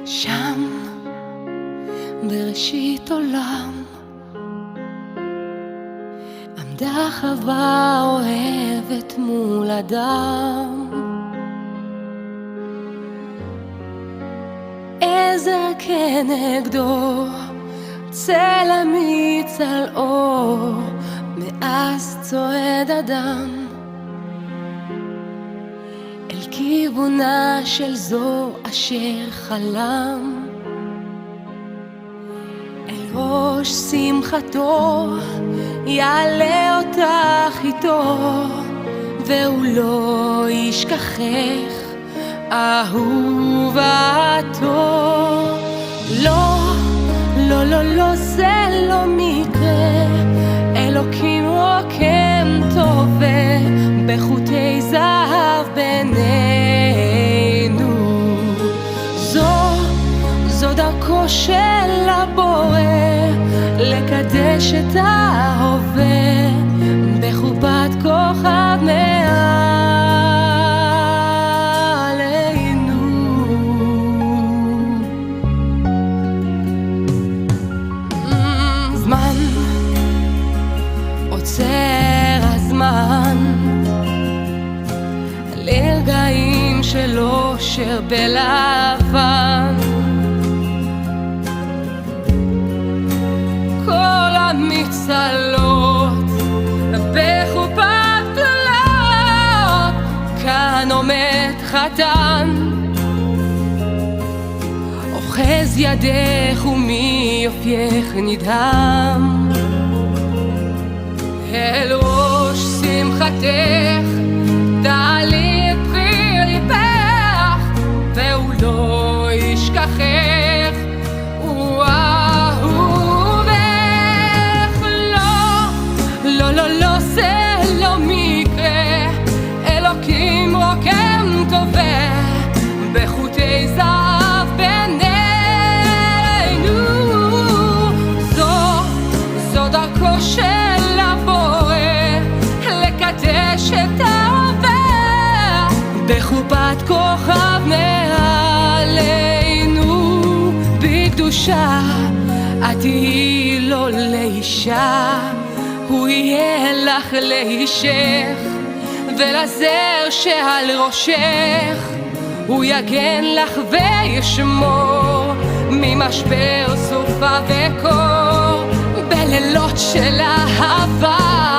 שם בראשית עולם עמדה חווה אוהבת מול אדם, עזר כנגדו, צל אמיץ על אור, מאז צועד אדם אל כיוונה של זו אשר חלם. אל ראש שמחתו יעלה אותך איתו, והוא לא ישכחך אהובתו. לא, לא, לא, לא, זה לא מקרה, אלוקים רוקם טובה בחוטי זהב בינינו. זו דרכו של הבורא לקדש את ההווה בחופת כוכב מעלינו. זמן עוצר הזמן לרגעים של אושר בלבן, כל המצלות בחופת פלאות, כאן עומד חתן אוחז ידך ומיופייך נדהם. אל ראש שמחתך תעלי את פרי ליבך, והוא לא ישכחך, הוא אהובך. לא, לא, לא, לא, זה לא מקרה, אלוקים רוקם טובה בחוטי זהב בינינו. זו דרכו של הבורא לקדש את ההווה בחופת כוכב מעלינו. בקדושה את תהיי לו לאישה, הוא יהיה לך לאישך, ולזר שעל ראשך הוא יגן לך וישמור ממשבר סופה וקור בלילות של אהבה.